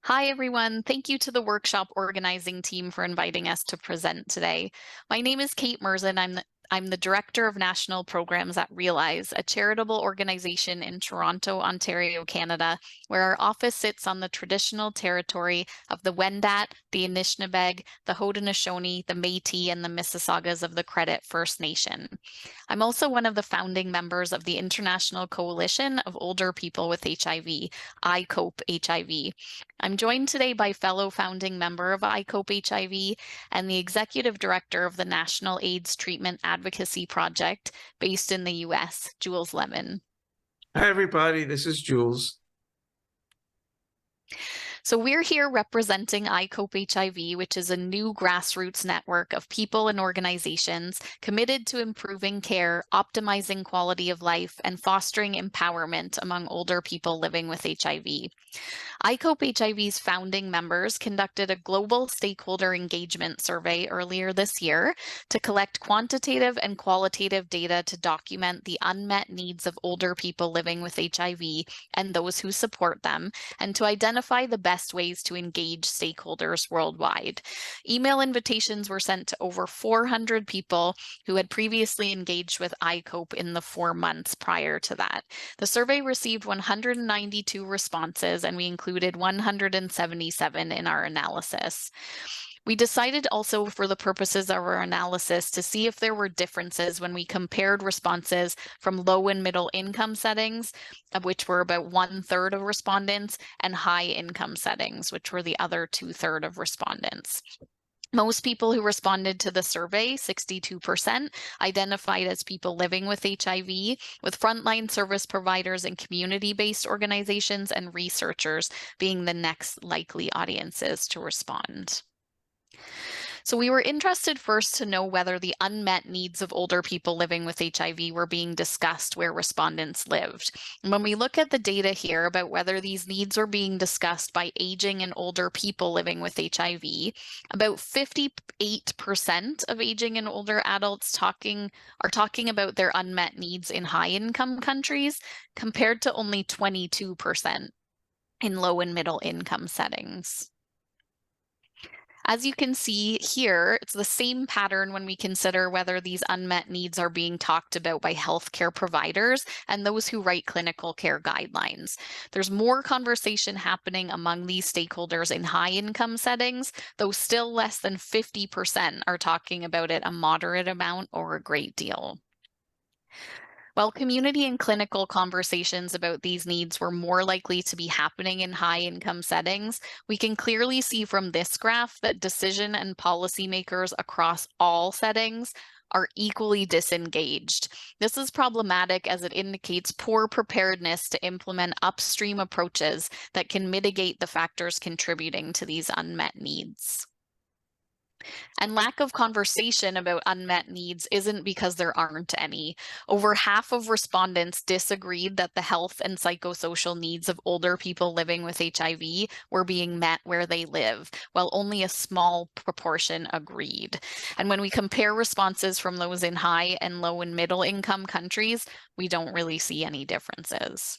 Hi, everyone. Thank you to the workshop organizing team for inviting us to present today. My name is Kate Murzin. I'm the Director of National Programs at Realize, a charitable organization in Toronto, Ontario, Canada, where our office sits on the traditional territory of the Wendat, the Anishinaabeg, the Haudenosaunee, the Métis, and the Mississaugas of the Credit First Nation. I'm also one of the founding members of the International Coalition of Older People with HIV, ICOPE HIV. I'm joined today by fellow founding member of ICOPE HIV and the executive director of the National AIDS Treatment Advocacy Project based in the US, Jules Levin. Hi, everybody. This is Jules. So we're here representing ICOPE HIV, which is a new grassroots network of people and organizations committed to improving care, optimizing quality of life, and fostering empowerment among older people living with HIV. ICOPE HIV's founding members conducted a global stakeholder engagement survey earlier this year to collect quantitative and qualitative data to document the unmet needs of older people living with HIV and those who support them, and to identify the best ways to engage stakeholders worldwide. Email invitations were sent to over 400 people who had previously engaged with ICOPE in the 4 months prior to that. The survey received 192 responses, and we included 177 in our analysis. We decided also for the purposes of our analysis to see if there were differences when we compared responses from low and middle income settings, of which were about 1/3 of respondents, and high income settings, which were the other 2/3 of respondents. Most people who responded to the survey, 62%, identified as people living with HIV, with frontline service providers and community-based organizations and researchers being the next likely audiences to respond. So we were interested first to know whether the unmet needs of older people living with HIV were being discussed where respondents lived. And when we look at the data here about whether these needs are being discussed by aging and older people living with HIV, about 58% of aging and older adults are talking about their unmet needs in high-income countries, compared to only 22% in low and middle income settings. As you can see here, it's the same pattern when we consider whether these unmet needs are being talked about by healthcare providers and those who write clinical care guidelines. There's more conversation happening among these stakeholders in high-income settings, though still less than 50% are talking about it a moderate amount or a great deal. While community and clinical conversations about these needs were more likely to be happening in high-income settings, we can clearly see from this graph that decision and policymakers across all settings are equally disengaged. This is problematic as it indicates poor preparedness to implement upstream approaches that can mitigate the factors contributing to these unmet needs. And lack of conversation about unmet needs isn't because there aren't any. Over half of respondents disagreed that the health and psychosocial needs of older people living with HIV were being met where they live, while only a small proportion agreed. And when we compare responses from those in high and low and middle income countries, we don't really see any differences.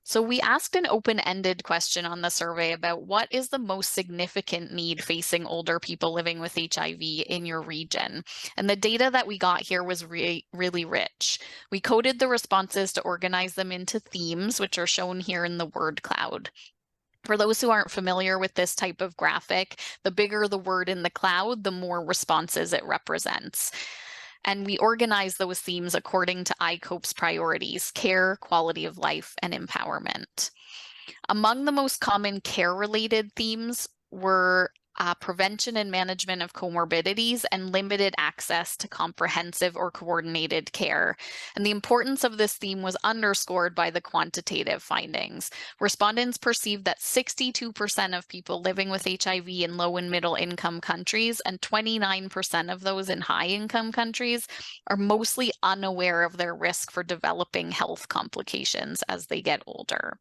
So we asked an open-ended question on the survey about what is the most significant need facing older people living with HIV in your region. And the data that we got here was really rich. We coded the responses to organize them into themes, which are shown here in the word cloud. For those who aren't familiar with this type of graphic, the bigger the word in the cloud, the more responses it represents. And we organize those themes according to ICOPE's priorities: care, quality of life, and empowerment. Among the most common care-related themes were prevention and management of comorbidities and limited access to comprehensive or coordinated care. And the importance of this theme was underscored by the quantitative findings. Respondents perceived that 62% of people living with HIV in low and middle income countries and 29% of those in high income countries are mostly unaware of their risk for developing health complications as they get older.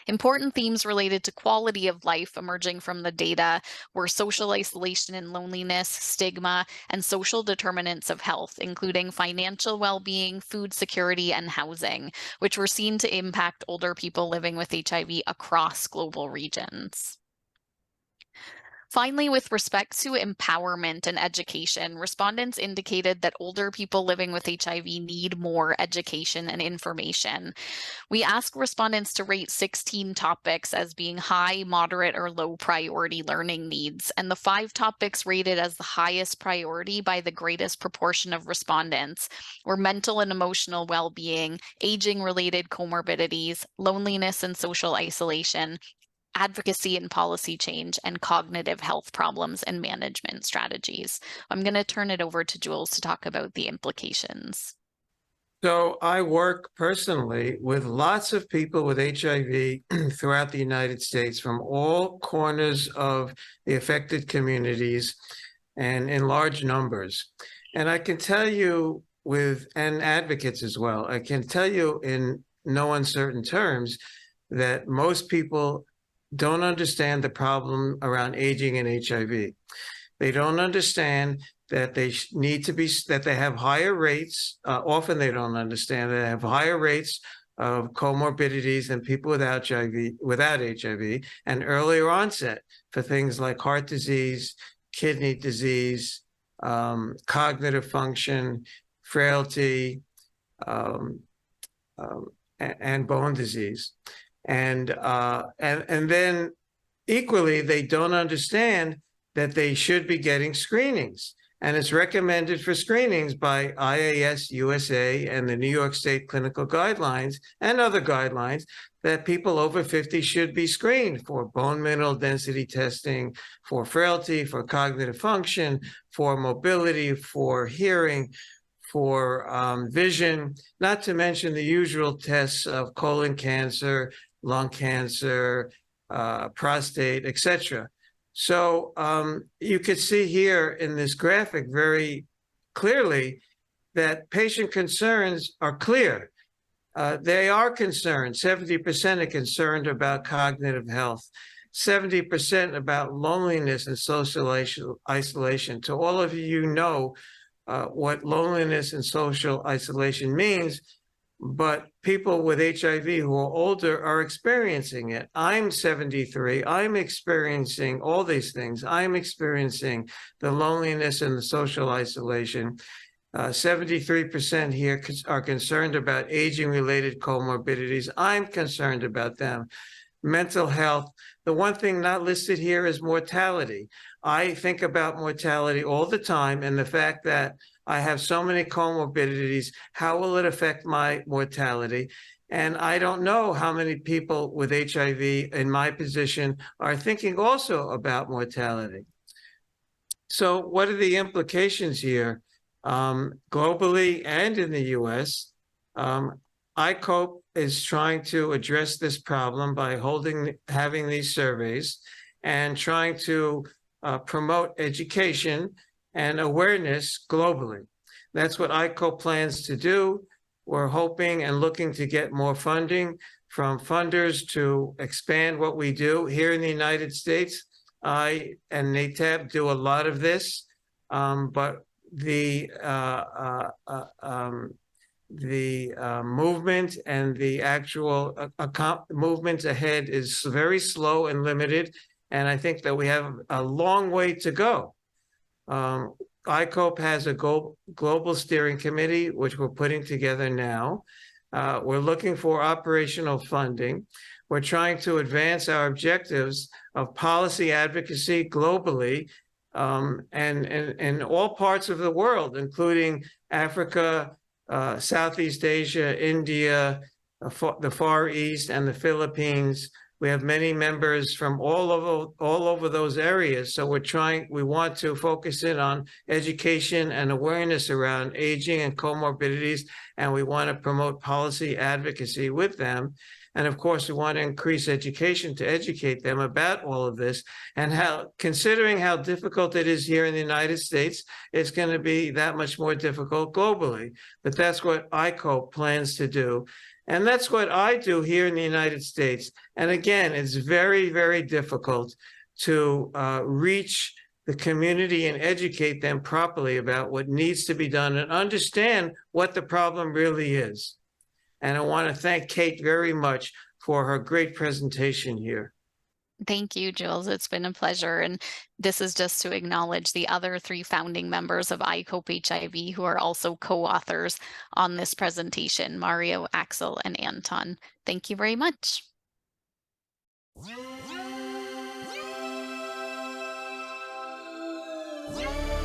Important themes related to quality of life emerging from the data were social isolation and loneliness, stigma, and social determinants of health, including financial well being, food security, and housing, which were seen to impact older people living with HIV across global regions. Finally, with respect to empowerment and education, respondents indicated that older people living with HIV need more education and information. We asked respondents to rate 16 topics as being high, moderate, or low priority learning needs, and the 5 topics rated as the highest priority by the greatest proportion of respondents were mental and emotional well being, aging related comorbidities, loneliness and social isolation, advocacy and policy change, and cognitive health problems and management strategies. I'm going to turn it over to Jules to talk about the implications. So I work personally with lots of people with HIV throughout the United States from all corners of the affected communities and in large numbers. And I can tell you and advocates as well, I can tell you in no uncertain terms that most people don't understand the problem around aging and HIV. They don't understand that they need to be, that they have higher rates. Often they don't understand that they have higher rates of comorbidities than people without HIV, and earlier onset for things like heart disease, kidney disease, cognitive function, frailty, and bone disease. And then equally, they don't understand that they should be getting screenings. And it's recommended for screenings by IAS USA and the New York State Clinical Guidelines and other guidelines that people over 50 should be screened for bone mineral density testing, for frailty, for cognitive function, for mobility, for hearing, for vision, not to mention the usual tests of colon cancer, lung cancer, prostate, etc. So you could see here in this graphic very clearly that patient concerns are clear. They are concerned. 70% are concerned about cognitive health, 70% about loneliness and social isolation. To all of you know what loneliness and social isolation means, but people with HIV who are older are experiencing it. I'm 73. I'm experiencing all these things. I'm experiencing the loneliness and the social isolation. 73% here are concerned about aging-related comorbidities. I'm concerned about them. Mental health. The one thing not listed here is mortality. I think about mortality all the time, and the fact that I have so many comorbidities, how will it affect my mortality? And I don't know how many people with HIV in my position are thinking also about mortality. So what are the implications here? Globally and in the US, ICOPE is trying to address this problem by having these surveys and trying to promote education and awareness globally. That's what ICOPE plans to do. We're hoping and looking to get more funding from funders to expand what we do. Here in the United States, I and NATAB do a lot of this, but the movement and the actual movement ahead is very slow and limited, and I think that we have a long way to go. ICOPE has a global steering committee, which we're putting together now. We're looking for operational funding. We're trying to advance our objectives of policy advocacy globally and in all parts of the world, including Africa, Southeast Asia, India, the Far East, and the Philippines. We have many members from all over those areas. So we want to focus in on education and awareness around aging and comorbidities, and we want to promote policy advocacy with them. And of course, we want to increase education to educate them about all of this, and considering how difficult it is here in the United States, it's going to be that much more difficult globally. But that's what ICOPE plans to do. And that's what I do here in the United States. And again, it's very, very difficult to reach the community and educate them properly about what needs to be done and understand what the problem really is. And I want to thank Kate very much for her great presentation here. Thank you, Jules. It's been a pleasure. And this is just to acknowledge the other 3 founding members of iCope HIV who are also co-authors on this presentation, Mario, Axel, and Anton. Thank you very much. Yeah.